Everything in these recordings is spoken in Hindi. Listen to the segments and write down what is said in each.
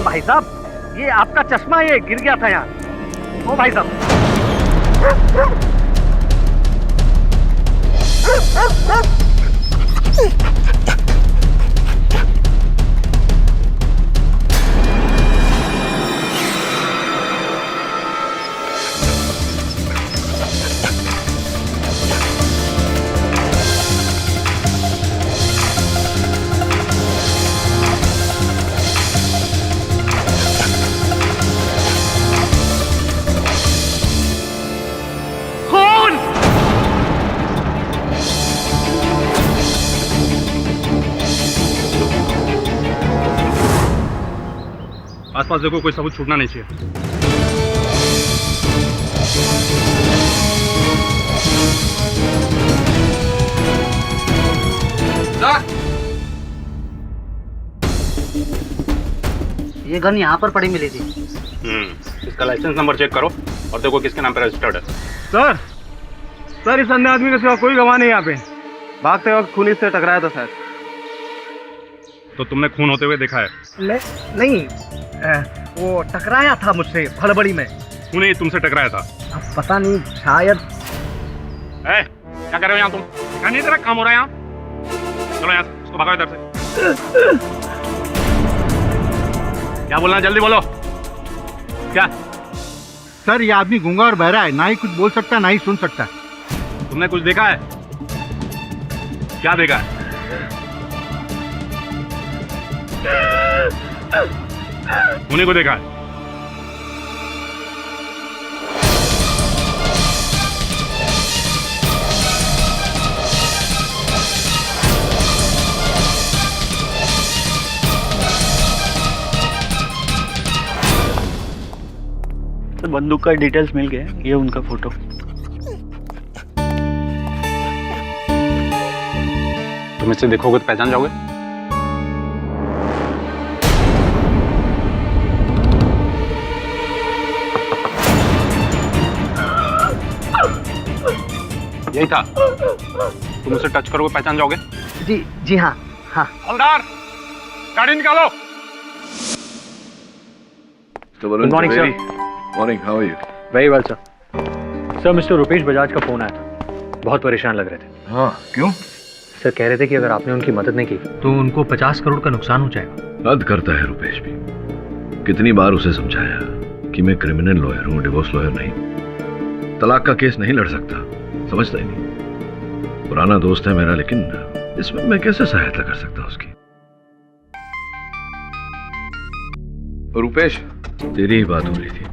भाई साहब, ये आपका चश्मा ये गिर गया था यहाँ। ओ भाई साहब। आसपास देखो, कोई सबूत छूटना नहीं चाहिए। ये गन यहाँ पर पड़ी मिली थी। इसका लाइसेंस नंबर चेक करो और देखो किसके नाम पे रजिस्टर्ड है। सर इस अन्य आदमी के सिवा कोई गवाह नहीं यहाँ पे। भागते वक्त खूनी से टकराया था शायद। तो तुमने खून होते हुए देखा है? नहीं, वो टकराया था मुझसे हड़बड़ी में। खून ही तुमसे टकराया था? अब पता नहीं, शायद। क्या कर रहे हो यहाँ तुम? क्या नहीं तेरा काम हो रहा है यहाँ? चलो यहाँ से, इसको भगाओ इधर से। क्या बोलना, जल्दी बोलो। क्या? सर ये आदमी गूंगा और बहरा है, ना ही कुछ बोल सकता ना ही सुन सकता। तुमने कुछ देखा है? क्या देखा है? उन्हीं को देखा है? तो बंदूक का डिटेल्स मिल गया, ये उनका फोटो। तुम इससे देखोगे तो पहचान जाओगे? यही था? तुम उसे टच करोगे पहचान जाओगे? जी हाँ। हवलदार, गाड़ी निकालो। Good morning, sir. Morning. How are you? Very well, sir. Sir, mister Rupesh Bajaj का फोन आया था। बहुत परेशान लग रहे थे। हाँ, क्यों? सर कह रहे थे कि अगर आपने उनकी मदद नहीं की तो उनको 50 करोड़ का नुकसान हो जाएगा। हद करता है रुपेश भी। कितनी बार उसे समझाया कि मैं क्रिमिनल लॉयर हूँ, डिवोर्स लॉयर नहीं। तलाक का केस नहीं लड़ सकता, समझता ही नहीं। पुराना दोस्त है मेरा, लेकिन इसमें मैं कैसे सहायता कर सकता उसकी? रुपेश, तेरी ही बात हो रही थी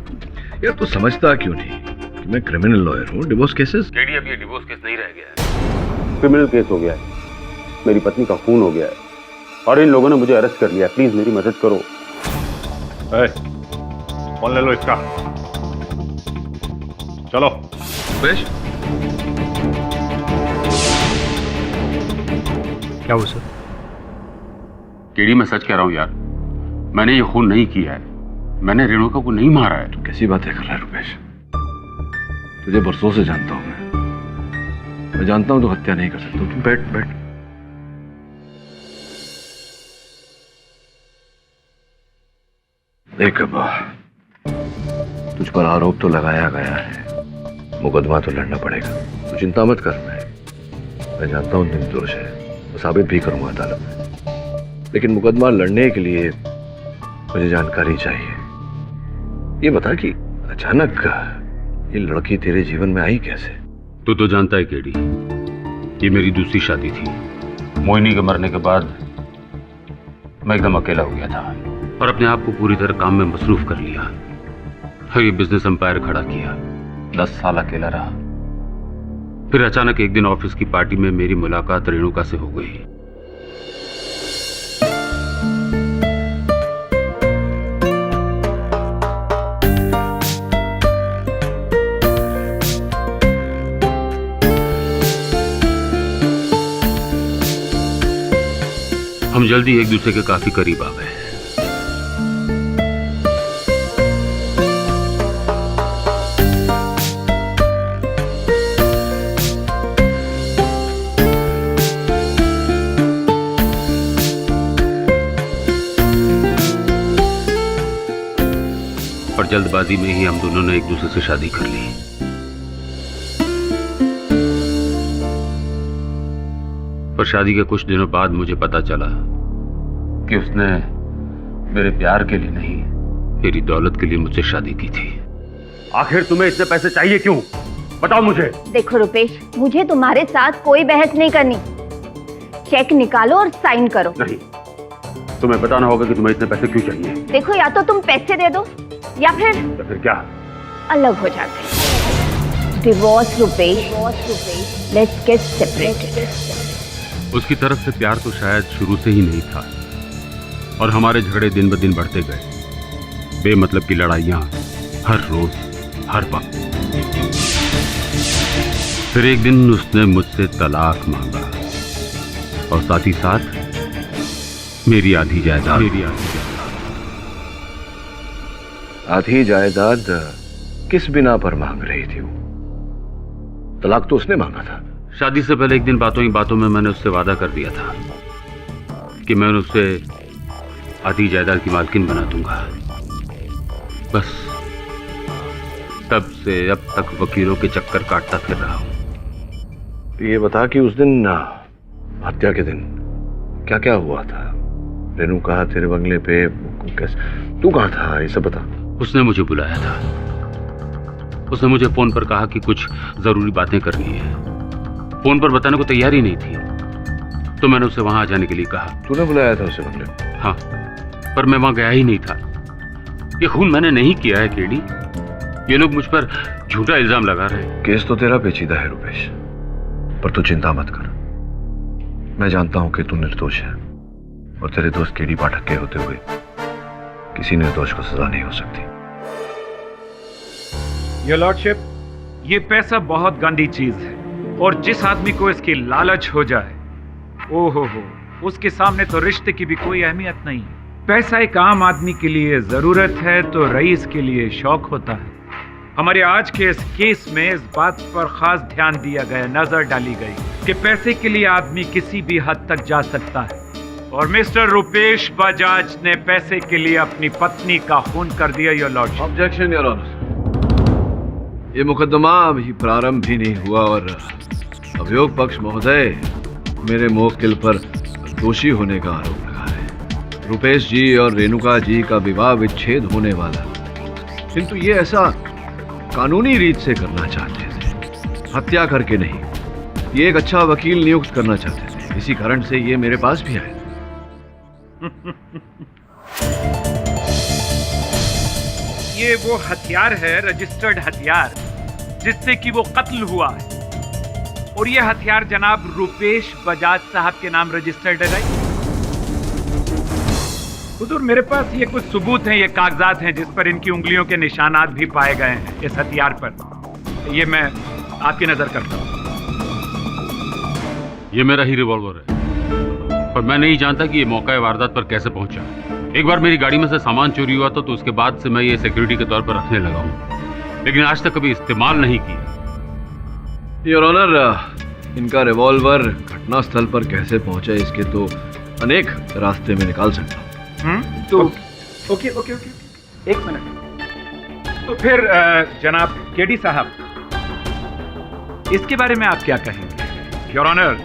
यार। तू समझता क्यों नहीं कि मैं क्रिमिनल लॉयर हूँ? डिवोर्स केसेस केडी, अब ये डिवोर्स केस नहीं रह गया है, क्रिमिनल केस हो गया है। मेरी पत्नी का खून हो गया है और इन लोगों ने मुझे अरेस्ट कर लिया। प्लीज मेरी मदद करो। फोन ले लो इसका। चलो। रुपेश, क्या हुआ सर? केडी, मैं सच कह रहा हूँ यार, मैंने ये खून नहीं किया है। मैंने रेणुका को नहीं मारा है। तू कैसी बातें कर रहा है रुपेश? तुझे बरसों से जानता हूं मैं जानता हूं तू हत्या नहीं कर सकता। तुम बैठ। देख अब्बा, तुझ पर आरोप तो लगाया गया है, मुकदमा तो लड़ना पड़ेगा। तू चिंता मत कर। मैं जानता हूं निर्दोष है, तो साबित भी करूंगा अदालत में। लेकिन मुकदमा लड़ने के लिए मुझे जानकारी चाहिए। ये बता कि अचानक ये लड़की तेरे जीवन में आई कैसे? तू तो जानता है केडी, ये मेरी दूसरी शादी थी। मोहिनी के मरने के बाद मैं एकदम अकेला हो गया था और अपने आप को पूरी तरह काम में मसरूफ कर लिया। ये बिजनेस एम्पायर खड़ा किया, 10 साल अकेला रहा। फिर अचानक एक दिन ऑफिस की पार्टी में मेरी मुलाकात रेणुका से हो गई। हम जल्दी एक दूसरे के काफी करीब आ गए। पर जल्दबाजी में ही हम दोनों ने एक दूसरे से शादी कर ली। पर शादी के कुछ दिनों बाद मुझे पता चला कि उसने मेरे प्यार के लिए नहीं, मेरी दौलत के लिए मुझसे शादी की थी। आखिर तुम्हें इतने पैसे चाहिए क्यों? बताओ मुझे। देखो रुपेश, मुझे तुम्हारे साथ कोई बहस नहीं करनी। चेक निकालो और साइन करो। नहीं, तुम्हें बताना होगा कि तुम्हें इतने पैसे क्यों चाहिए। देखो, या तो तुम पैसे दे दो या फिर क्या? अलग हो जाते हैं। Divorce Rupesh, let's get separated. उसकी तरफ से प्यार तो शायद शुरू से ही नहीं था, और हमारे झगड़े दिन ब दिन बढ़ते गए। बेमतलब की लड़ाइयां हर रोज, हर वक्त। फिर एक दिन उसने मुझसे तलाक मांगा, और साथ ही साथ मेरी आधी जायदाद। आधी जायदाद किस बिना पर मांग रही थी वो? तलाक तो उसने मांगा था। शादी से पहले एक दिन बातों ही बातों में मैंने उससे वादा कर दिया था कि मैं उसे आधी जायदाद की मालकिन बना दूंगा। बस तब से अब तक वकीलों के चक्कर काटता फिर रहा हूं। ये बता कि उस दिन हत्या के दिन क्या क्या हुआ था? रेनू कहा तेरे बंगले पे कैसे, तू कहाँ था, ये सब बता। उसने मुझे बुलाया था। उसने मुझे फोन पर कहा कि कुछ जरूरी बातें करनी है। फोन पर बताने को तैयार ही नहीं थी, तो मैंने उसे वहां आ जाने के लिए कहा। तूने बुलाया था उसे बंगले? हाँ, पर मैं वहां गया ही नहीं था। ये खून मैंने नहीं किया है केडी। ये लोग मुझ पर झूठा इल्जाम लगा रहे हैं। केस तो तेरा पेचीदा है रुपेश, पर तू चिंता मत कर। मैं जानता हूं कि तू निर्दोष है, और तेरे दोस्त केडी पाठक के होते हुए किसी निर्दोष को सजा नहीं हो सकती। योर लॉर्डशिप, ये पैसा बहुत गंदी चीज है, और जिस आदमी को इसकी लालच हो जाए, ओहो हो, उसके सामने तो रिश्ते की भी कोई अहमियत नहीं है। पैसा एक आम आदमी के लिए जरूरत है तो रईस के लिए शौक होता है। हमारे आज के इस केस में इस बात पर खास ध्यान दिया गया, नजर डाली गई कि पैसे के लिए आदमी किसी भी हद तक जा सकता है, और मिस्टर रुपेश बजाज ने पैसे के लिए अपनी पत्नी का खून कर दिया। Your lordship. Objection your honour. ये मुकदमा अभी प्रारंभ भी नहीं हुआ, और अभियोग पक्ष महोदय मेरे मुवक्किल पर दोषी होने का आरोप लगा रहे। रुपेश जी और रेणुका जी का विवाह विच्छेद होने वाला, किंतु ये ऐसा कानूनी रीत से करना चाहते थे, हत्या करके नहीं। ये एक अच्छा वकील नियुक्त करना चाहते थे, इसी कारण से ये मेरे पास भी आए। ये वो हथियार है, रजिस्टर्ड हथियार, जिससे कि वो कत्ल हुआ है, और ये हथियार जनाब रुपेश बजाज साहब के नाम रजिस्टर्ड है। राइट हुजूर, मेरे पास ये कुछ सबूत हैं, ये कागजात हैं जिस पर इनकी उंगलियों के निशानात भी पाए गए हैं इस हथियार पर। ये मैं आपकी नजर करता हूं। ये मेरा ही रिवॉल्वर है, पर मैं नहीं जानता कि ये मौका वारदात पर कैसे पहुंचा। एक बार मेरी गाड़ी में से सामान चोरी हुआ था, तो उसके बाद से मैं ये सिक्योरिटी के तौर पर रखने लगा हूं, लेकिन आज तक कभी इस्तेमाल नहीं किया। योर ऑनर, इनका रिवॉल्वर घटनास्थल पर कैसे पहुंचा इसके तो अनेक रास्ते में निकाल सकता हूं। तो ओके, एक मिनट। तो फिर जनाब केडी साहब, इसके बारे में आप क्या कहेंगे? योर ऑनर,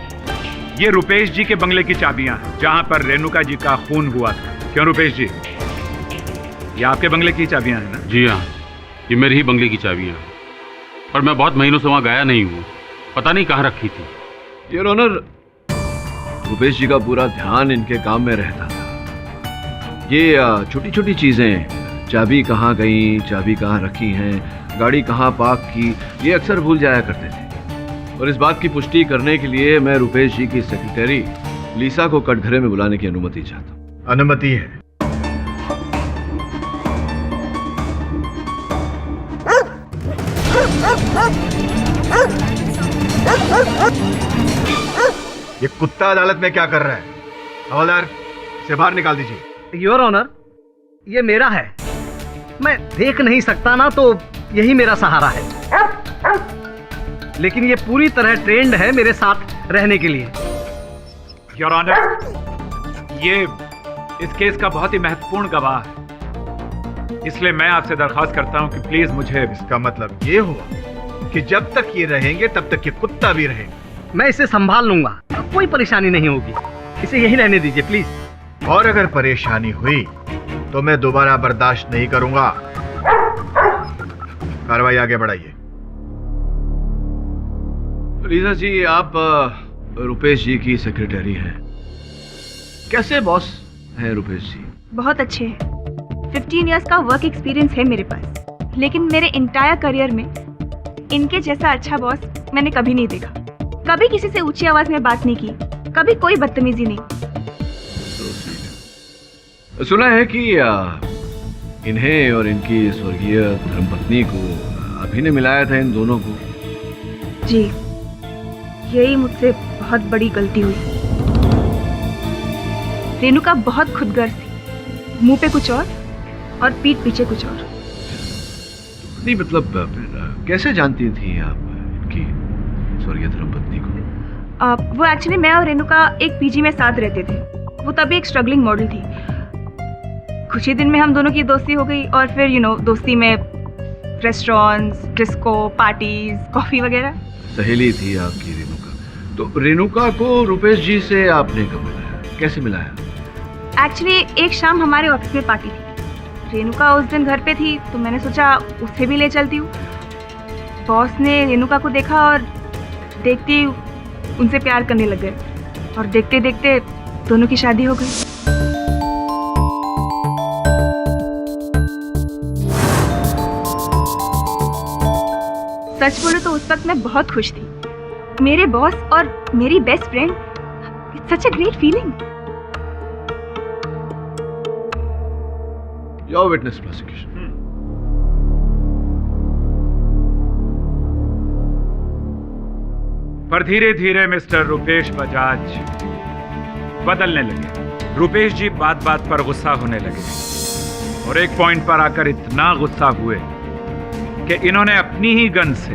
ये रुपेश जी के बंगले की चाबियां हैं, जहां पर रेणुका जी का खून हुआ था। क्यों रुपेश जी, ये आपके बंगले की चाबियां हैं ना? जी हाँ, ये मेरे ही बंगले की चाबियां हैं, पर मैं बहुत महीनों से वहां गया नहीं हूँ, पता नहीं कहाँ रखी थी। योर ऑनर, रुपेश जी का पूरा ध्यान इनके काम में रहता था। ये छोटी छोटी चीजें, चाबी कहाँ गई, चाबी कहाँ रखी हैं, गाड़ी कहाँ पार्क की, ये अक्सर भूल जाया करते थे। और इस बात की पुष्टि करने के लिए मैं रुपेश जी की सेक्रेटरी लीसा को कटघरे में बुलाने की अनुमति चाहता हूँ। अनुमति है। ये कुत्ता अदालत में क्या कर रहा है? हवलदार, इसे बाहर निकाल दीजिए। योर ऑनर, ये मेरा है, मैं देख नहीं सकता ना, तो यही मेरा सहारा है, लेकिन ये पूरी तरह ट्रेंड है मेरे साथ रहने के लिए। योर ऑनर, ये इस केस का बहुत ही महत्वपूर्ण गवाह है। इसलिए मैं आपसे दरख्वास्त करता हूं कि प्लीज मुझे इसका मतलब ये हुआ कि जब तक ये रहेंगे तब तक ये कुत्ता भी रहेगा। मैं इसे संभाल लूंगा, कोई परेशानी नहीं होगी। इसे यही रहने दीजिए प्लीज। और अगर परेशानी हुई तो मैं दोबारा बर्दाश्त नहीं करूंगा। कार्रवाई आगे बढ़ाइए। रीना जी, आप रुपेश जी की सेक्रेटरी हैं। कैसे बॉस हैं रुपेश जी? बहुत अच्छे हैं। 15 इयर्स का वर्क एक्सपीरियंस है मेरे पास, लेकिन मेरे इंटायर करियर में इनके जैसा अच्छा बॉस मैंने कभी नहीं देखा। कभी किसी से ऊंची आवाज में बात नहीं की, कभी कोई बदतमीजी नहीं। सुना है कि इन्हें और इनकी स्वर्गीय धर्मपत्नी को अभी ने मिलाया था इन दोनों को। जी, यही मुझसे बहुत बड़ी गलती हुई। रेणुका बहुत खुदगर्ज थी, मुंह पे कुछ और पीठ पीछे कुछ और। नहीं मतलब फिर कैसे जानती थी आप इनकी स्वर्गीय धर्मपत्नी को? वो एक्चुअली मैं और रेणुका एक पीजी में साथ रहते थे। वो तभी एक स्ट्रगलिंग मॉडल थी। कुछ ही दिन में हम दोनों की दोस्ती हो गई और फिर दोस्ती में रेस्टोरेंट्स, डिस्को, पार्टीज, कॉफी वगैरह। सहेली थी आपकी रेणुका। तो रेणुका को रुपेश जी से आपने कब मिलाया, कैसे मिलाया? एक्चुअली एक शाम हमारे ऑफिस में पार्टी थी। रेणुका उस दिन घर पे थी तो मैंने सोचा उसे भी ले चलती हूँ। बॉस ने रेणुका को देखा और देखते ही उनसे प्यार करने लग गए और देखते देखते दोनों की शादी हो गई। सच बोलो तो उस वक्त मैं बहुत खुश थी। मेरे बॉस और मेरी best friend, it's such a great feeling. Your witness prosecution. पर धीरे धीरे मिस्टर रुपेश बजाज बदलने लगे। रुपेश जी बात बात पर गुस्सा होने लगे और एक पॉइंट पर आकर इतना गुस्सा हुए कि इन्होंने अपनी ही गन से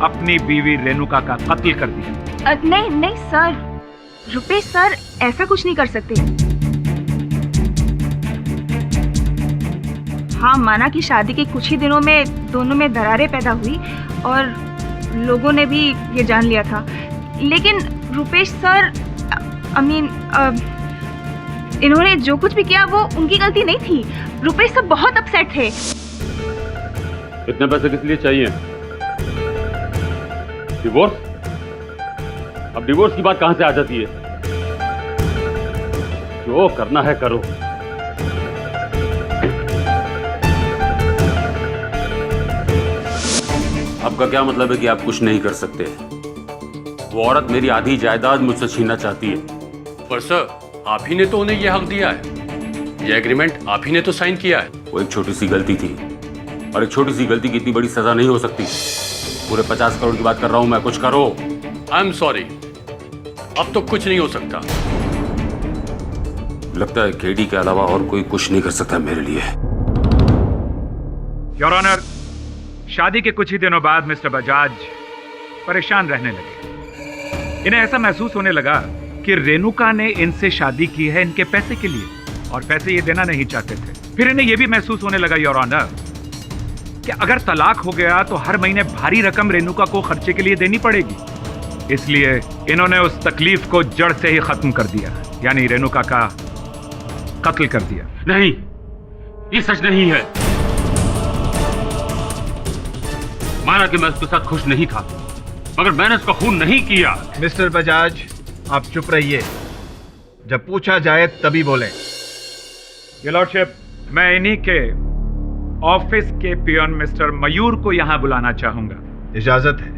अपनी बीवी रेणुका का कत्ल कर दिया। नहीं नहीं सर, रुपेश सर ऐसा कुछ नहीं कर सकते। हाँ, माना कि शादी के कुछ ही दिनों में दोनों में दरारें पैदा हुई और लोगों ने भी ये जान लिया था, लेकिन रुपेश सर इन्होंने जो कुछ भी किया वो उनकी गलती नहीं थी। रुपेश सर बहुत अपसेट थे। इतने पैसे किस लिए चाहिए? डिवोर्स? अब डिवोर्स की बात कहां से आ जाती है? जो करना है करो। आपका क्या मतलब है कि आप कुछ नहीं कर सकते? वो औरत मेरी आधी जायदाद मुझसे छीनना चाहती है। पर सर, आप ही ने तो उन्हें यह हक दिया है। ये एग्रीमेंट आप ही ने तो साइन किया है। वो एक छोटी सी गलती थी और एक छोटी सी गलती की इतनी बड़ी सजा नहीं हो सकती। पूरे 50 करोड़ की बात कर रहा हूं मैं, कुछ करो। आई एम सॉरी, अब तो कुछ नहीं हो सकता। लगता है केडी के अलावा और कोई कुछ नहीं कर सकता मेरे लिए। योर ऑनर, शादी के कुछ ही दिनों बाद मिस्टर बजाज परेशान रहने लगे। इन्हें ऐसा महसूस होने लगा कि रेणुका ने इनसे शादी की है इनके पैसे के लिए और पैसे ये देना नहीं चाहते थे। फिर इन्हें यह भी महसूस होने लगा योर ऑनर कि अगर तलाक हो गया तो हर महीने भारी रकम रेणुका को खर्चे के लिए देनी पड़ेगी। इसलिए इन्होंने उस तकलीफ को जड़ से ही खत्म कर दिया, यानी रेणुका का कत्ल कर दिया। नहीं, ये सच नहीं है। माना कि मैं उसके साथ खुश नहीं था, मगर मैंने उसका खून नहीं किया। मिस्टर बजाज, आप चुप रहिए। जब पूछा जाए तभी बोले। ये लॉर्डशिप, मैं इन्हीं के ऑफिस के पियोन मिस्टर मयूर को यहां बुलाना चाहूंगा। इजाजत है।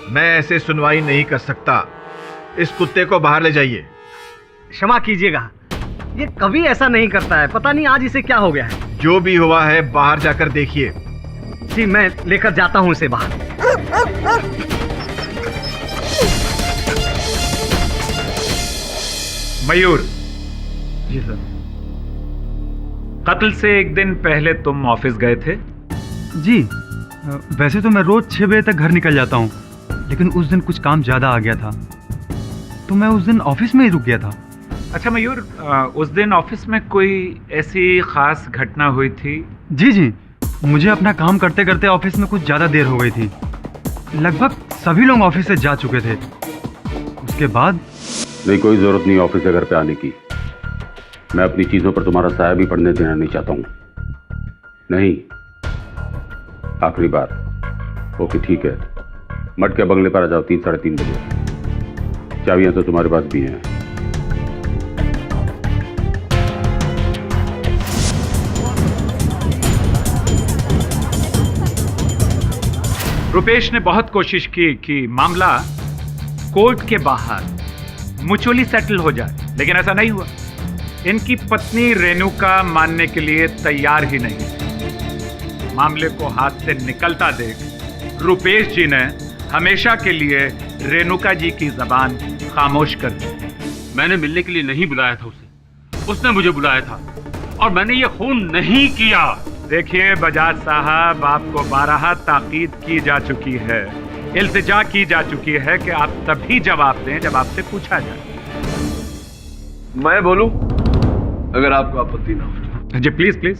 मैं ऐसे सुनवाई नहीं कर सकता। इस कुत्ते को बाहर ले जाइए। क्षमा कीजिएगा, ये कभी ऐसा नहीं करता है। पता नहीं आज इसे क्या हो गया है। जो भी हुआ है बाहर जाकर देखिए। जी, मैं लेकर जाता हूं इसे बाहर। मयूर। जी सर। कत्ल से एक दिन पहले तुम ऑफिस गए थे? जी। वैसे तो मैं रोज 6 बजे तक घर निकल जाता हूँ, लेकिन उस दिन कुछ काम ज़्यादा आ गया था तो मैं उस दिन ऑफिस में ही रुक गया था। अच्छा मयूर, उस दिन ऑफिस में कोई ऐसी खास घटना हुई थी? जी, मुझे अपना काम करते करते ऑफिस में कुछ ज़्यादा देर हो गई थी। लगभग सभी लोग ऑफिस से जा चुके थे। उसके बाद नहीं, कोई जरूरत नहीं ऑफिस से घर पे आने की। मैं अपनी चीजों पर तुम्हारा साया भी पड़ने देना नहीं चाहता हूँ। नहीं, आखिरी बार। ओके ठीक है, मट के बंगले पर आ जाओ 3 साढ़े 3 बजे। चाबियां तो तुम्हारे पास भी हैं। रुपेश ने बहुत कोशिश की कि मामला कोर्ट के बाहर म्यूचुअली सेटल हो जाए, लेकिन ऐसा नहीं हुआ। इनकी पत्नी रेणुका मानने के लिए तैयार ही नहीं। मामले को हाथ से निकलता देख रुपेश जी ने हमेशा के लिए रेणुका जी की जबान खामोश कर दी। मैंने मिलने के लिए नहीं बुलाया था उसे, उसने मुझे बुलाया था और मैंने ये खून नहीं किया। देखिए बजाज साहब, आपको 12 ताकीद की जा चुकी है, इल्तिजा की जा चुकी है कि आप तभी जवाब दें जब आपसे पूछा जाए। मैं बोलूं अगर आपको आपत्ति ना हो। जी प्लीज प्लीज।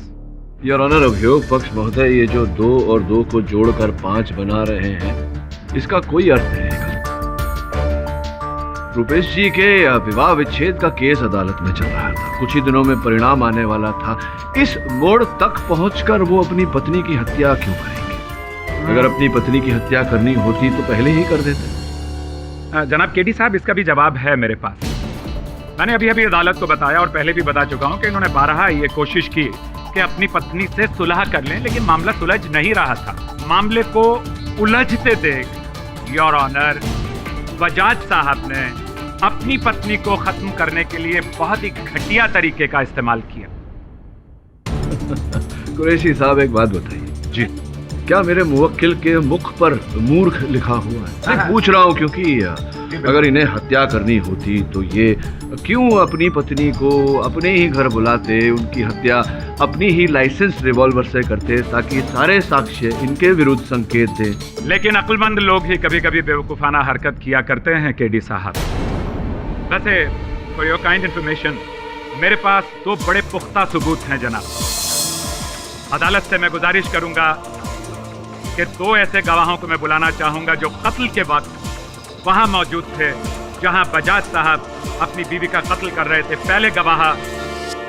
योर ऑनर, अभियोग पक्ष महोदय, ये जो 2 और 2 को जोड़कर 5 बना रहे हैं, इसका कोई अर्थ नहीं है। रुपेश जी के विवाह विच्छेद का केस अदालत में चल रहा था, कुछ ही दिनों में परिणाम आने वाला था। इस मोड़ तक पहुंचकर वो अपनी पत्नी की हत्या क्यों करेंगे? अगर अपनी पत्नी की हत्या करनी होती तो पहले ही कर देते। जनाब केडी साहब, इसका भी जवाब है मेरे पास। मैंने अभी अभी अदालत को बताया और पहले भी बता चुका हूं कि इन्होंने 12 ये कोशिश की कि अपनी पत्नी से सुलह कर लें, लेकिन मामला सुलझ नहीं रहा था। मामले को उलझते देख योर ऑनर, बजाज साहब ने अपनी पत्नी को खत्म करने के लिए बहुत ही घटिया तरीके का इस्तेमाल किया। कुरैशी साहब, एक बात बताइए जी। क्या मेरे मुवक्किल के मुख पर मूर्ख लिखा हुआ है? मैं पूछ रहा हूँ क्योंकि अगर इन्हें हत्या करनी होती तो ये क्यों अपनी पत्नी को अपने ही घर बुलाते, उनकी हत्या अपनी ही लाइसेंस रिवॉल्वर से करते, ताकि सारे साक्ष्य इनके विरुद्ध संकेत दें। लेकिन अक्लमंद लोग ही कभी कभी बेवकूफाना हरकत किया करते हैं केडी साहब। वैसे फॉर योर काइंड इंफॉर्मेशन, मेरे पास 2 बड़े पुख्ता सबूत हैं जनाब। अदालत से मैं गुजारिश करूंगा कि 2 ऐसे गवाहों को मैं बुलाना चाहूंगा जो कत्ल के वक्त वहां मौजूद थे जहां बजाज साहब अपनी बीवी का कत्ल कर रहे थे। पहले गवाह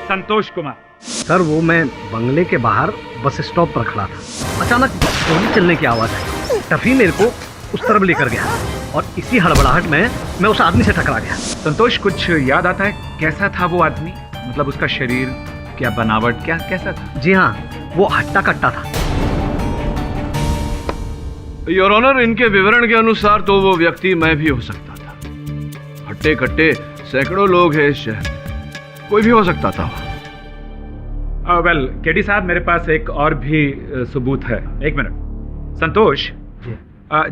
संतोष कुमार। सर, वो मैं बंगले के बाहर बस स्टॉप पर खड़ा था। अचानक गोली चलने की आवाज आई। टफी मेरे को उस तरफ लेकर गया और इसी हड़बड़ाहट में मैं उस आदमी से टकरा गया। संतोष, कुछ याद आता है कैसा था वो आदमी? मतलब उसका शरीर, क्या बनावट, क्या कैसा था? जी हाँ, वो हट्टा कट्टा था। योर ऑनर, इनके विवरण के अनुसार तो वो व्यक्ति मैं भी हो सकता था। हट्टे कट्टे सैकड़ों लोग हैं इस शहर में, कोई भी हो सकता था। वेल केडी साहब, मेरे पास एक और भी सबूत है। एक मिनट संतोष,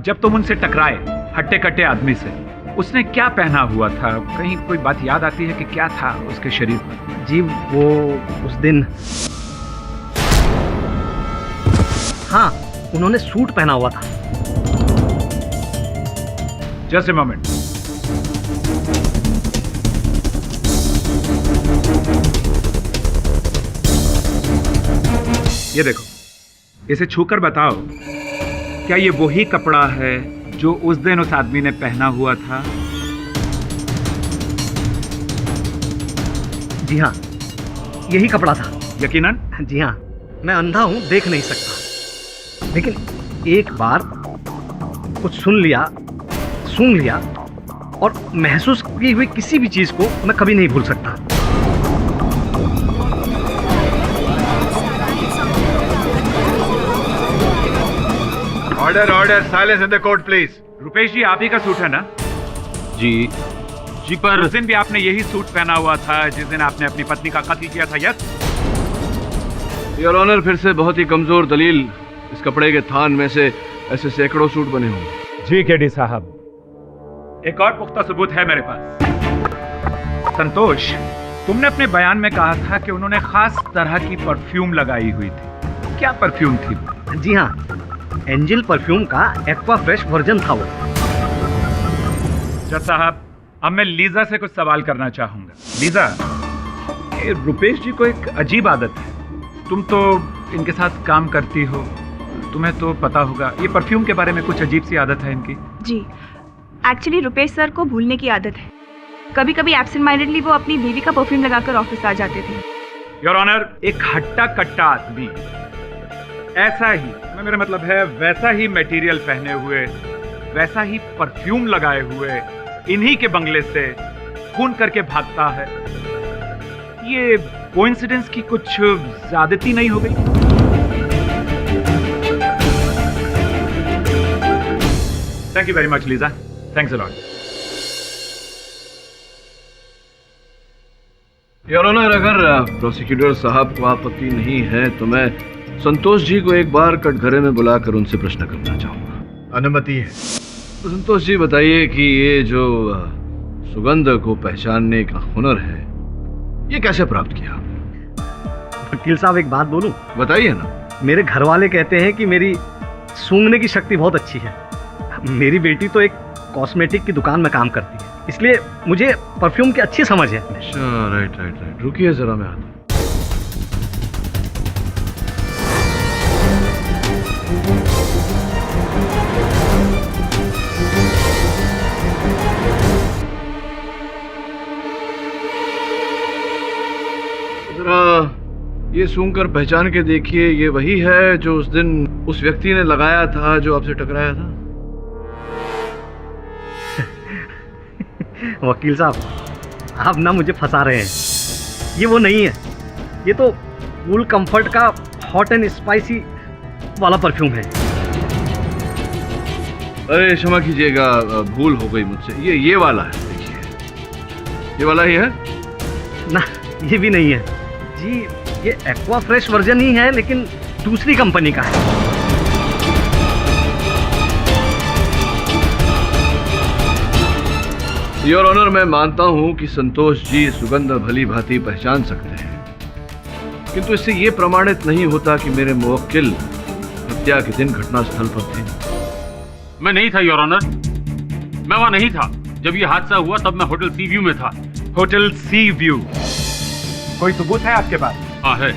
जब तुम उनसे टकराए हट्टे कट्टे आदमी से, उसने क्या पहना हुआ था? कहीं कोई बात याद आती है कि क्या था उसके शरीर पर? जी, वो उस दिन, हाँ, उन्होंने सूट पहना हुआ था। Just a moment. ये देखो, इसे छूकर बताओ, क्या ये वही कपड़ा है जो उस दिन उस आदमी ने पहना हुआ था? जी हाँ, यही कपड़ा था। यकीनन? जी हाँ, मैं अंधा हूं, देख नहीं सकता, लेकिन एक बार कुछ सुन लिया, सूंघ लिया और महसूस की हुई किसी भी चीज को मैं कभी नहीं भूल सकता। Order order, silence in the court please. Rupesh ji, आप ही का सूट है ना? जी जी, पर उस दिन भी आपने यही सूट पहना हुआ था जिस दिन आपने अपनी पत्नी का कत्ल किया था? यस योर ऑनर, फिर से बहुत ही कमजोर दलील। इस कपड़े के थान में से ऐसे सैकड़ों सूट बने होंगे। जी केडी साहब, एक और पुख्ता सबूत है मेरे पास। संतोष, तुमने अपने बयान में कहा था कि उन्होंने खास तरह की परफ्यूम लगाई हुई थी। क्या परफ्यूम थी? जी हाँ, एंजल परफ्यूम का एक्वा फ्रेश वर्जन था वो। जज साहब, अब मैं लीजा से कुछ सवाल करना चाहूंगा। लीजा, ये रुपेश जी को एक अजीब आदत है, तुम तो इनके साथ काम करती हो, तुम्हें तो पता होगा, ये परफ्यूम के बारे में कुछ अजीब सी आदत है इनकी। जी, एक्चुअली रुपेश सर को भूलने की आदत है। कभी कभी एब्सेंट माइंडेडली वो अपनी बीवी का परफ्यूम लगाकर ऑफिस आ जाते थे। योर ऑनर, एक हट्टा कट्टा आदमी ऐसा ही, मेरा मतलब है वैसा ही मटेरियल पहने हुए, वैसा ही परफ्यूम लगाए हुए इन्हीं के बंगले से खून करके भागता है। ये कोइंसिडेंस की कुछ ज्यादती नहीं हो गई? Thank you very much Lisa, thanks a lot. Your honour, अगर प्रोसिक्यूटर साहब को आपत्ति नहीं है तो मैं संतोष जी को एक बार कटघरे में बुलाकर उनसे प्रश्न करना चाहूंगा। अनुमति है। तो संतोष जी बताइए कि ये जो सुगंध को पहचानने का हुनर है, ये कैसे प्राप्त किया? वकील साहब, एक बात बोलूं? बताइए ना। मेरे घर वाले कहते हैं कि मेरी सूंघने की शक्ति बहुत अच्छी है। मेरी बेटी तो एक कॉस्मेटिक की दुकान में काम करती है, इसलिए मुझे परफ्यूम की अच्छी समझ है। अच्छा, राइट। रुकिए जरा, मैं आता हूं। ये सूंघकर पहचान के देखिए, ये वही है जो उस दिन उस व्यक्ति ने लगाया था जो आपसे टकराया था? वकील साहब, आप ना मुझे फंसा रहे हैं। ये वो नहीं है, ये तो कूल कंफर्ट का हॉट एंड स्पाइसी वाला परफ्यूम है। अरे क्षमा कीजिएगा, भूल हो गई मुझसे। ये वाला है, देखिए, ये वाला ही है ना? ये भी नहीं है जी, ये एक्वा फ्रेश वर्जन ही है, लेकिन दूसरी कंपनी का है। योर ऑनर, मैं मानता हूं कि संतोष जी सुगंध भली भांति पहचान सकते हैं, किंतु इससे यह प्रमाणित नहीं होता कि मेरे मुवक्किल हत्या के दिन घटनास्थल पर थे। मैं नहीं था योर ऑनर, मैं वहां नहीं था। जब ये हादसा हुआ तब मैं होटल सी व्यू में था। होटल सी व्यू? कोई सबूत है आपके पास? हाँ है।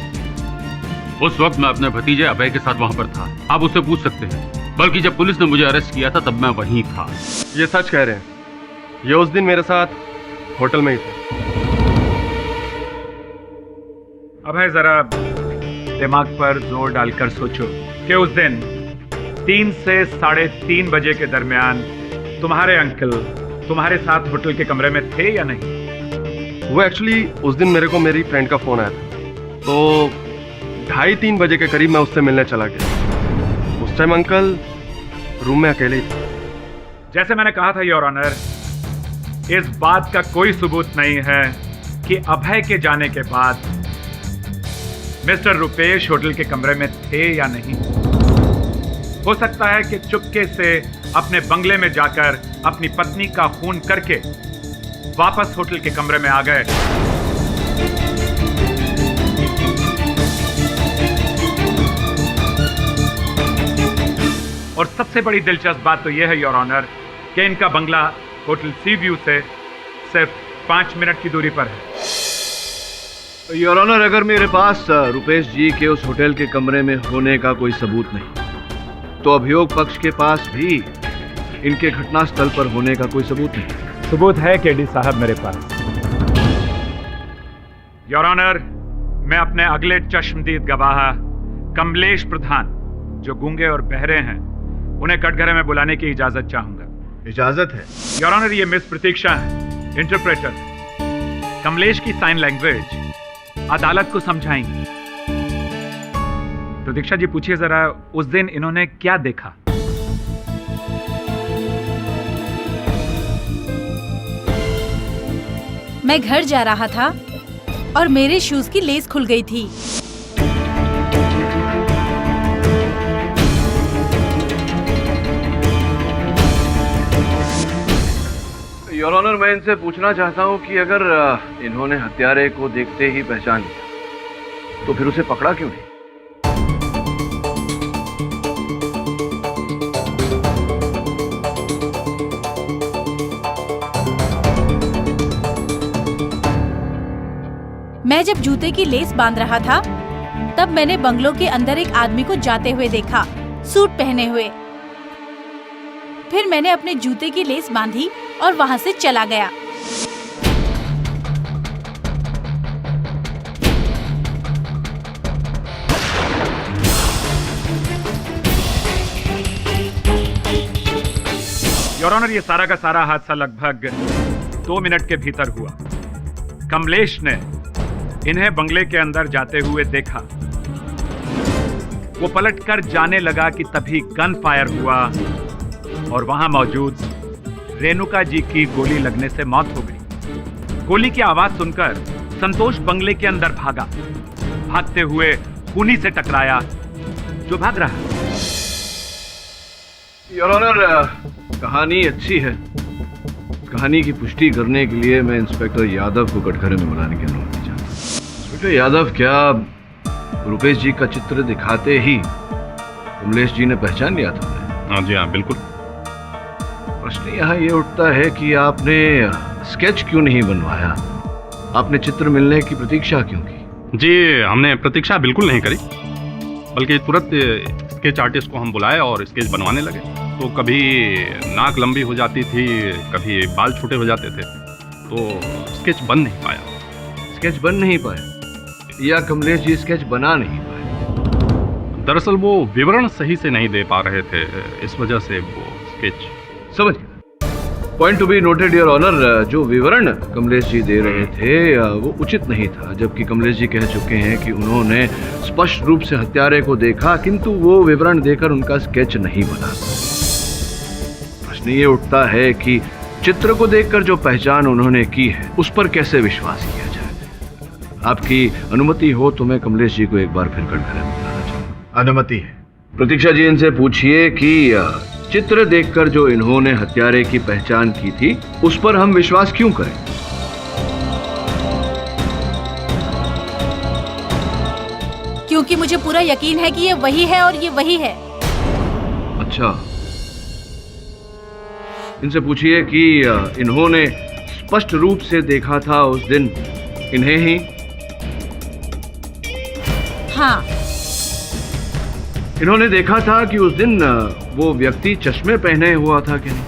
उस वक्त मैं अपने भतीजे अभय के साथ वहां पर था, आप उससे पूछ सकते हैं। बल्कि जब पुलिस ने मुझे अरेस्ट किया था तब मैं वहीं था। ये सच कह रहे हैं, ये उस दिन मेरे साथ होटल में ही थे। अभय, जरा दिमाग पर जोर डालकर सोचो कि उस दिन 3 से 3:30 बजे के दरमियान तुम्हारे अंकल तुम्हारे साथ होटल के कमरे में थे या नहीं? वो एक्चुअली उस दिन मेरे को मेरी फ्रेंड का फोन आया था, तो 2:30-3 बजे के करीब मैं उससे मिलने चला गया। उस टाइम अंकल रूम में अकेले ही थे। जैसे मैंने कहा था योर ऑनर, इस बात का कोई सबूत नहीं है कि अभय के जाने के बाद मिस्टर रुपेश होटल के कमरे में थे या नहीं। हो सकता है कि चुपके से अपने बंगले में जाकर अपनी पत्नी का खून करके वापस होटल के कमरे में आ गए। और सबसे बड़ी दिलचस्प बात तो यह है योर ऑनर कि इनका बंगला होटल सी व्यू से सिर्फ 5 मिनट की दूरी पर है। योर ऑनर, अगर मेरे पास रुपेश जी के उस होटल के कमरे में होने का कोई सबूत नहीं, तो अभियोग पक्ष के पास भी इनके घटनास्थल पर होने का कोई सबूत नहीं। सबूत है केडी साहब मेरे पास। योर ऑनर, मैं अपने अगले चश्मदीद गवाह कमलेश प्रधान, जो गूंगे और बहरे हैं, उन्हें कटघरे में बुलाने की इजाजत चाहूंगा। इजाजत है? योर ऑनर, ये मिस प्रतीक्षा है, इंटरप्रेटर है। कमलेश की साइन लैंग्वेज अदालत को समझाएंगे। प्रतीक्षा जी, पूछिए जरा, उस दिन इन्होंने क्या देखा? मैं घर जा रहा था और मेरे शूज की लेस खुल गई थी। योर ऑनर, मैं इनसे पूछना चाहता हूं कि अगर इन्होंने हत्यारे को देखते ही पहचान लिया तो फिर उसे पकड़ा क्यों नहीं? मैं जब जूते की लेस बांध रहा था तब मैंने बंगलो के अंदर एक आदमी को जाते हुए देखा, सूट पहने हुए। फिर मैंने अपने जूते की लेस बांधी और वहाँ से चला गया। योर ऑनर, ये सारा का सारा हादसा लगभग 2 मिनट के भीतर हुआ। कमलेश ने इन्हें बंगले के अंदर जाते हुए देखा। वो पलटकर जाने लगा कि तभी गन फायर हुआ और वहां मौजूद रेणुका जी की गोली लगने से मौत हो गई। गोली की आवाज सुनकर संतोष बंगले के अंदर भागा। भागते हुए खूनी से टकराया जो भाग रहा। योर ऑनर, कहानी अच्छी है। कहानी की पुष्टि करने के लिए मैं इंस्पेक्टर यादव को कटघरे में बुलाने की अनुमति चाहता हूँ। इंस्पेक्टर यादव, क्या रुपेश जी का चित्र दिखाते ही कमलेश जी ने पहचान लिया था उन्हें? हाँ जी, हाँ बिल्कुल। प्रश्न यहाँ ये उठता है कि आपने स्केच क्यों नहीं बनवाया? आपने चित्र मिलने की प्रतीक्षा क्यों की? जी, हमने प्रतीक्षा बिल्कुल नहीं करी, बल्कि तुरंत स्केच आर्टिस्ट को हम बुलाए और स्केच बनवाने लगे। तो कभी नाक लंबी हो जाती थी, कभी बाल छोटे हो जाते थे, तो स्केच बन नहीं पाया। स्केच बन नहीं पाया या कमलेश जी स्केच बना नहीं पाए? दरअसल वो विवरण सही से नहीं दे पा रहे थे, इस वजह से वो स्केच। समझ गया। Point to be noted your honour, जो विवरण कमलेश जी दे रहे थे वो उचित नहीं था, जबकि कमलेश जी कह चुके हैं कि उन्होंने स्पष्ट रूप से हत्यारे को देखा, किंतु वो विवरण देकर उनका स्केच नहीं बना। प्रश्न ये उठता है कि चित्र को देखकर जो पहचान उन्होंने की है उस पर कैसे विश्वास किया जाए। आपकी अनुमति हो तो मैं कमलेश जी को एक बार फिर कटघरे में बुलाना चाहूंगा। अनुमति है। प्रतीक्षा जी, इनसे पूछिए कि चित्र देखकर जो इन्होंने हत्यारे की पहचान की थी उस पर हम विश्वास क्यों करें? क्योंकि मुझे पूरा यकीन है कि ये वही है और ये वही है। अच्छा, इनसे पूछिए कि इन्होंने स्पष्ट रूप से देखा था उस दिन इन्हें ही? हाँ। इन्होंने देखा था कि उस दिन वो व्यक्ति चश्मे पहने हुआ था कि नहीं?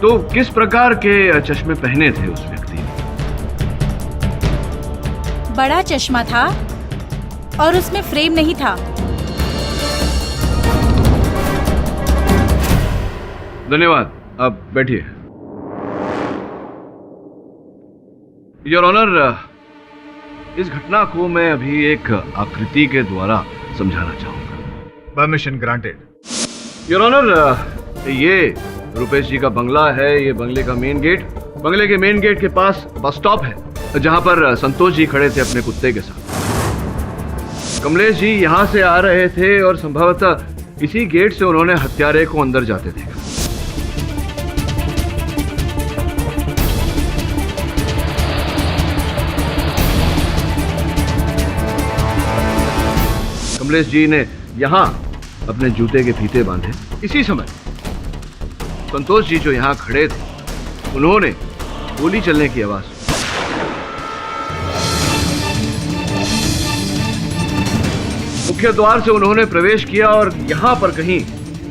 तो किस प्रकार के चश्मे पहने थे उस व्यक्ति ने? बड़ा चश्मा था और उसमें फ्रेम नहीं था। धन्यवाद, आप बैठिए। योर ऑनर, इस घटना को मैं अभी एक आकृति के द्वारा समझाना चाहूंगा। Permission granted. योर ऑनर, ये रुपेश जी का बंगला है। ये बंगले का मेन गेट, बंगले के मेन गेट के पास बस स्टॉप है जहां पर संतोष जी खड़े थे अपने कुत्ते के साथ। कमलेश जी यहां से आ रहे थे और संभवतः इसी गेट से उन्होंने हत्यारे को अंदर जाते देखा। कमलेश जी ने यहां अपने जूते के फीते बांधे। इसी समय संतोष जी जो यहां खड़े थे उन्होंने गोली चलने की आवाज सुनी। मुख्य द्वार से उन्होंने प्रवेश किया और यहां पर कहीं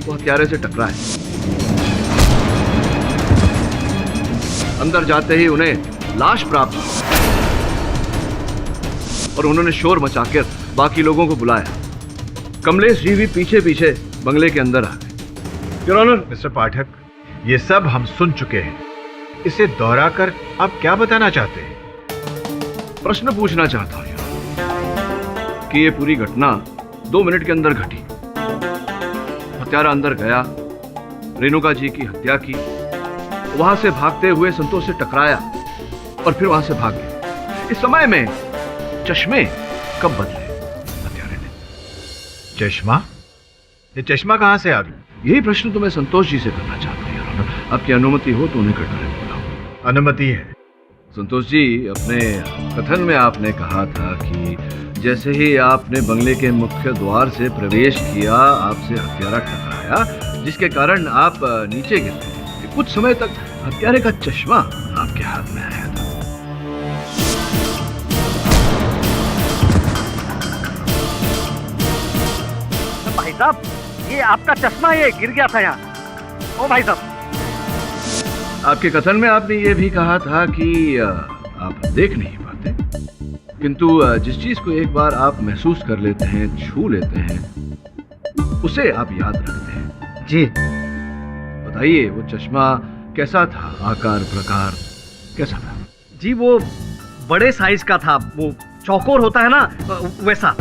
वो हत्यारे से टकराए। अंदर जाते ही उन्हें लाश प्राप्त हुई और उन्होंने शोर मचाकर बाकी लोगों को बुलाया। कमलेश जी भी पीछे पीछे बंगले के अंदर आ गए। योर ऑनर, मिस्टर पाठक, ये सब हम सुन चुके हैं। इसे दोहराकर आप क्या बताना चाहते हैं? प्रश्न पूछना चाहता हूं कि ये पूरी घटना 2 मिनट के अंदर घटी। हत्यारा अंदर गया, रेणुका जी की हत्या की, वहां से भागते हुए संतोष से टकराया और फिर वहां से भाग गया। इस समय में चश्मे कब बदले हत्यारे ने? चश्मा? ये चश्मा कहां से आ गया? यही प्रश्न तो मैं संतोष जी से करना चाहता हूँ योर ऑनर। आपकी अनुमति हो तो उन्हें कटघरे में बुलाऊं। अनुमति है। संतोष जी, अपने कथन में आपने कहा था कि जैसे ही आपने बंगले के मुख्य द्वार से प्रवेश किया आपसे हत्यारा टकराया, जिसके कारण आप नीचे गिर गए। कुछ समय तक हत्यारे का चश्मा आपके हाथ में आया था। साहब, ये आपका चश्मा ये गिर गया था यहाँ। ओ भाई साहब, आपके कथन में आपने ये भी कहा था कि आप देख नहीं पाते, किंतु जिस चीज को एक बार आप महसूस कर लेते हैं, छू लेते हैं, उसे आप याद रखते हैं। जी बताइए, वो चश्मा कैसा था? आकार प्रकार कैसा था? जी, वो बड़े साइज का था, वो चौकोर होता है ना, वैसा।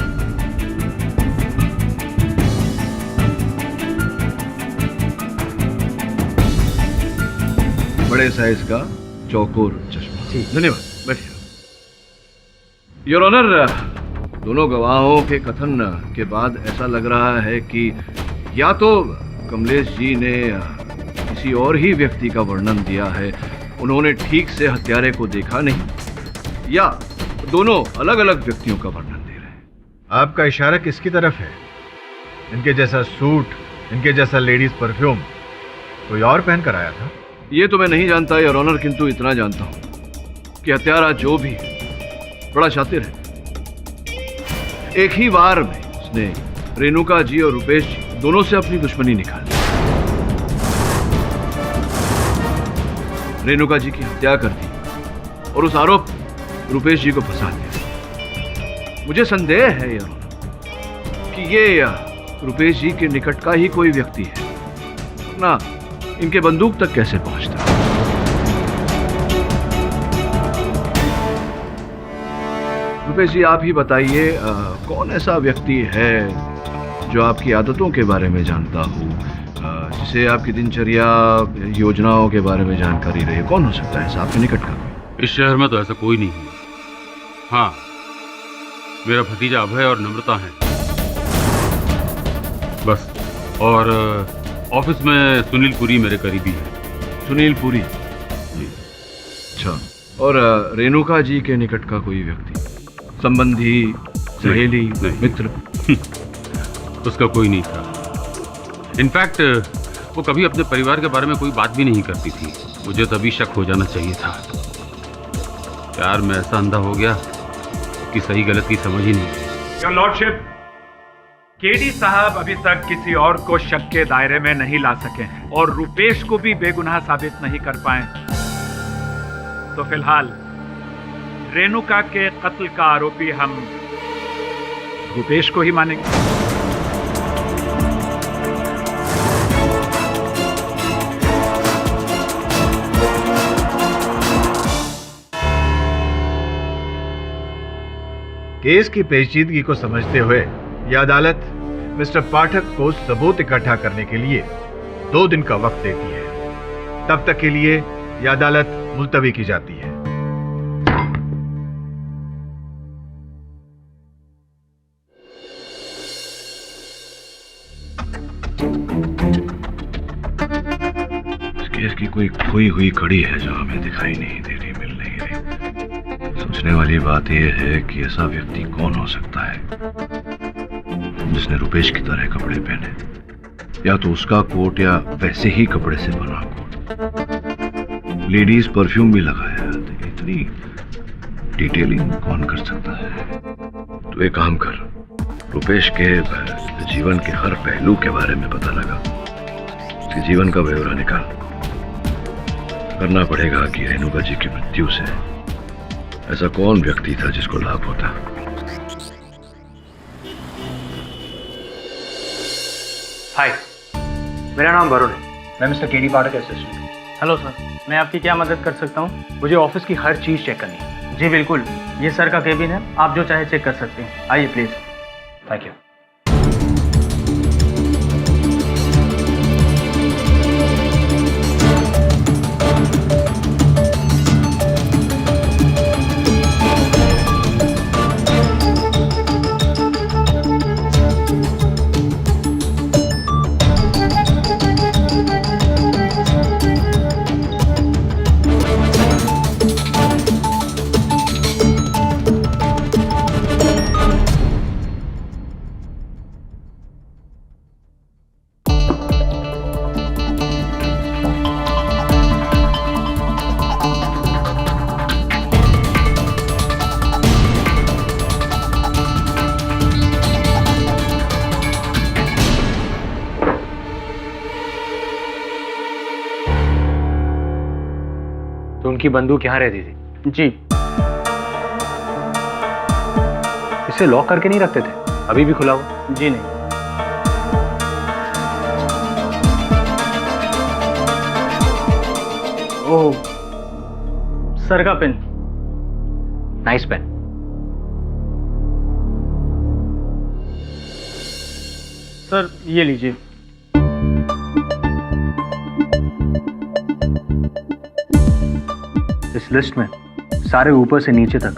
बड़े साइज का चौकोर चश्मा। जी धन्यवाद, बैठिए। योर ऑनर, दोनों गवाहों के कथन के बाद ऐसा लग रहा है कि या तो कमलेश जी ने किसी और ही व्यक्ति का वर्णन दिया है, उन्होंने ठीक से हत्यारे को देखा नहीं, या दोनों अलग अलग व्यक्तियों का वर्णन दे रहे हैं। आपका इशारा किसकी तरफ है? इनके जैसा सूट, इनके जैसा लेडीज परफ्यूम कोई और पहन कर आया था? ये तो मैं नहीं जानता योर ऑनर, किंतु इतना जानता हूं कि हत्यारा जो भी बड़ा शातिर है। एक ही बार में उसने रेणुका जी और रुपेश जी दोनों से अपनी दुश्मनी निकाल ली। रेणुका जी की हत्या कर दी और उस आरोप रुपेश जी को फंसा दिया। मुझे संदेह है योर ऑनर कि ये रुपेश जी के निकट का ही कोई व्यक्ति है, ना इनके बंदूक तक कैसे पहुंचता। रुपेश जी, आप ही बताइए, कौन ऐसा व्यक्ति है जो आपकी आदतों के बारे में जानता हो, जिसे आपकी दिनचर्या योजनाओं के बारे में जानकारी रहे? कौन हो सकता है ऐसा आपके निकट का? इस शहर में तो ऐसा कोई नहीं है। हाँ, मेरा भतीजा अभय और नम्रता है बस। और ऑफिस में सुनील पुरी मेरे करीबी है। सुनील पुरी जी, अच्छा। और रेणुका जी के निकट का कोई व्यक्ति, संबंधी, सहेली, मित्र? उसका कोई नहीं था। इनफैक्ट वो कभी अपने परिवार के बारे में कोई बात भी नहीं करती थी। मुझे तभी शक हो जाना चाहिए था। प्यार में ऐसा अंधा हो गया कि सही गलत की समझ ही नहीं। योर लॉर्डशिप, केडी साहब अभी तक किसी और को शक के दायरे में नहीं ला सके हैं और रुपेश को भी बेगुनाह साबित नहीं कर पाए। तो फिलहाल रेणुका के कत्ल का आरोपी हम रुपेश को ही मानेंगे। केस की पेचीदगी को समझते हुए यह अदालत मिस्टर पाठक को सबूत इकट्ठा करने के लिए 2 दिन का वक्त देती है। तब तक के लिए यह अदालत मुलतवी की जाती है। इस केस की कोई खोई हुई कड़ी है जो हमें दिखाई नहीं दे रही, मिल नहीं रही। सोचने वाली बात यह है कि ऐसा व्यक्ति कौन हो सकता है जिसने रुपेश की तरह कपड़े पहने, या तो उसका कोट या वैसे ही कपड़े से बना कोट, लेडीज परफ्यूम भी लगाया। इतनी डिटेलिंग कौन कर सकता है? तो एक काम कर, रुपेश के जीवन के हर पहलू के बारे में पता लगा, उसके जीवन का ब्यौरा निकाल। करना पड़ेगा कि रेणुका जी की मृत्यु से ऐसा कौन व्यक्ति था जिसको लाभ होता। हाय, मेरा नाम वरुण है। मैं मिस्टर केडी पाठक असिस्टेंट। हेलो सर, मैं आपकी क्या मदद कर सकता हूँ? मुझे ऑफिस की हर चीज़ चेक करनी है। जी बिल्कुल, ये सर का केबिन है, आप जो चाहे चेक कर सकते हैं। आइए प्लीज़। Thank you. उनकी बंदूक यहाँ रहती थी? जी। इसे लॉक करके नहीं रखते थे? अभी भी खुला हुआ? जी नहीं। ओह, सर का पेन। Nice pen. सर ये लीजिए। इस लिस्ट में सारे ऊपर से नीचे तक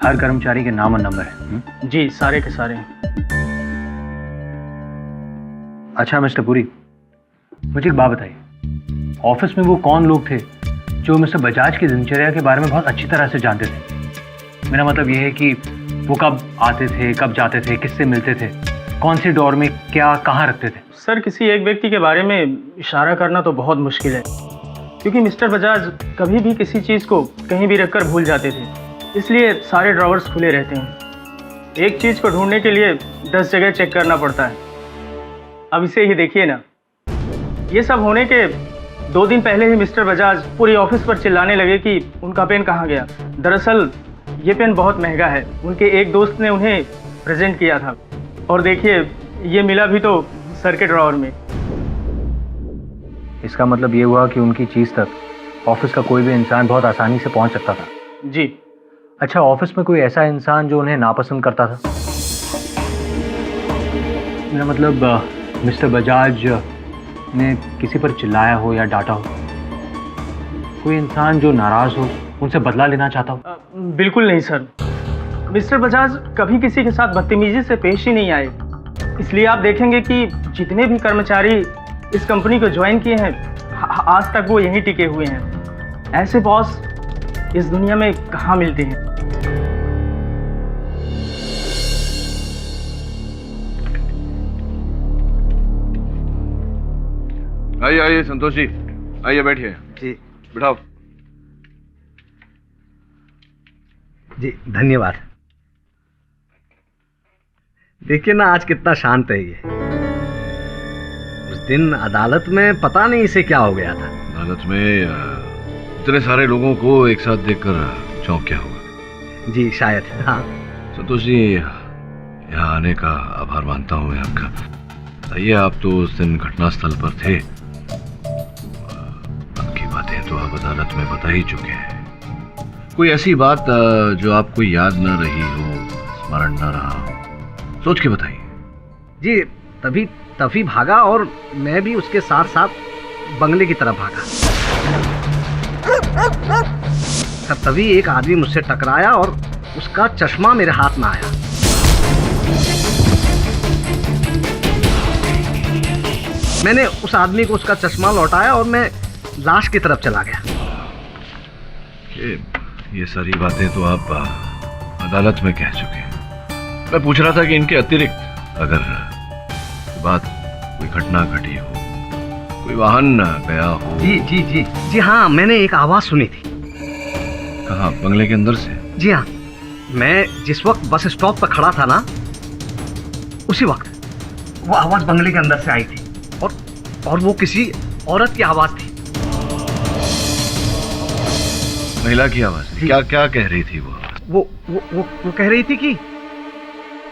हर कर्मचारी के नाम और नंबर है। जी, सारे के सारे। अच्छा मिस्टर पुरी, मुझे एक बात बताइए, ऑफिस में वो कौन लोग थे जो मिस्टर बजाज की दिनचर्या के बारे में बहुत अच्छी तरह से जानते थे? मेरा मतलब ये है कि वो कब आते थे, कब जाते थे, किससे मिलते थे, कौन सी डोर में क्या कहाँ रखते थे? सर, किसी एक व्यक्ति के बारे में इशारा करना तो बहुत मुश्किल है, क्योंकि मिस्टर बजाज कभी भी किसी चीज़ को कहीं भी रखकर भूल जाते थे, इसलिए सारे ड्रॉवर्स खुले रहते हैं। एक चीज़ को ढूंढने के लिए 10 जगह चेक करना पड़ता है। अब इसे ही देखिए ना, ये सब होने के 2 दिन पहले ही मिस्टर बजाज पूरी ऑफिस पर चिल्लाने लगे कि उनका पेन कहाँ गया। दरअसल ये पेन बहुत महंगा है, उनके एक दोस्त ने उन्हें प्रेजेंट किया था, और देखिए ये मिला भी तो सर के ड्रॉवर में। इसका मतलब ये हुआ कि उनकी चीज़ तक ऑफिस का कोई भी इंसान बहुत आसानी से पहुंच सकता था? जी। अच्छा, ऑफिस में कोई ऐसा इंसान जो उन्हें नापसंद करता था? मेरा मतलब मिस्टर बजाज ने किसी पर चिल्लाया हो या डांटा हो, कोई इंसान जो नाराज हो, उनसे बदला लेना चाहता हो? बिल्कुल नहीं सर, मिस्टर बजाज कभी किसी के साथ बदतमीजी से पेश ही नहीं आए। इसलिए आप देखेंगे कि जितने भी कर्मचारी इस कंपनी को ज्वाइन किए हैं, आज तक वो यहीं टिके हुए हैं। ऐसे बॉस इस दुनिया में कहाँ मिलते हैं? आइए आइए संतोष जी, आइए बैठिए। जी बिठाओ। जी धन्यवाद। देखिए ना, आज कितना शांत है ये। उस दिन अदालत में पता नहीं इसे क्या हो गया था। अदालत में इतने सारे लोगों को एक साथ देखकर चौंक गया होगा। जी शायद। हाँ संतोष जी, यहाँ आने का आभार मानता हूँ मैं आपका। आइए, आप तो उस दिन घटनास्थल पर थे, बाकी बातें तो आप अदालत में बता ही चुके हैं। कोई ऐसी बात जो आपको याद न रही हो, स्मरण न रहा हो, सोच के बताइए। जी तभी भागा, और मैं भी उसके साथ साथ बंगले की तरफ भागा। तभी एक आदमी मुझसे टकराया और उसका चश्मा मेरे हाथ में आया। मैंने उस आदमी को उसका चश्मा लौटाया और मैं लाश की तरफ चला गया। ये सारी बातें तो आप अदालत में कह चुके हैं। मैं पूछ रहा था कि इनके अतिरिक्त अगर बात कोई घटना घटी हो, कोई वाहन गया हो। जी हाँ, मैंने एक आवाज सुनी थी। कहाँ? बंगले के अंदर से? जी हाँ, मैं जिस वक्त बस स्टॉप पर खड़ा था ना, उसी वक्त वो आवाज बंगले के अंदर से आई थी, और वो किसी औरत की आवाज थी। महिला की आवाज? क्या क्या कह रही थी वो? वो कह रही थी कि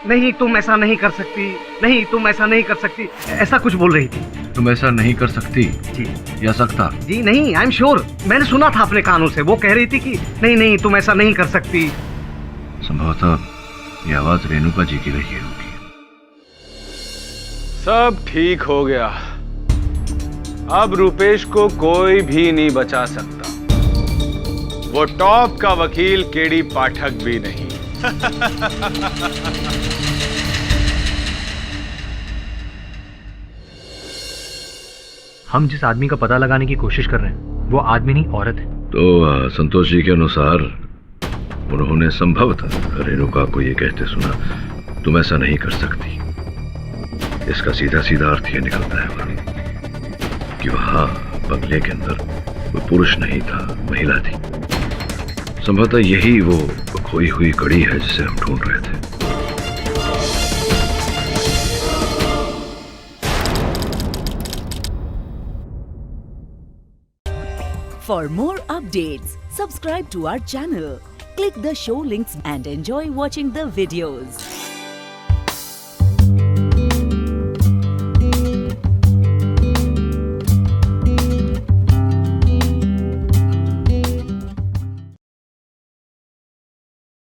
नहीं तुम ऐसा नहीं कर सकती, नहीं तुम ऐसा नहीं कर सकती, ऐसा कुछ बोल रही थी। तुम ऐसा नहीं कर सकती? जी। या सकता? जी नहीं, आई एम श्योर, मैंने सुना था अपने कानों से। वो कह रही थी कि नहीं तुम ऐसा नहीं कर सकती। संभवतः ये आवाज रेणुका जी की रही होगी। सब ठीक हो गया, अब रुपेश को कोई भी नहीं बचा सकता। वो टॉप का वकील केडी पाठक भी नहीं। हम जिस आदमी का पता लगाने की कोशिश कर रहे हैं, वो आदमी नहीं औरत है। तो संतोष जी के अनुसार उन्होंने संभवतः रेणुका को ये कहते सुना, तुम ऐसा नहीं कर सकती। इसका सीधा सीधा अर्थ ये निकलता है कि वहां बंगले के अंदर वो पुरुष नहीं था, महिला थी। संभवतः यही वो खोई हुई कड़ी है जिसे हम ढूंढ रहे थे। For more updates, subscribe to our channel, click the show links and enjoy watching the videos.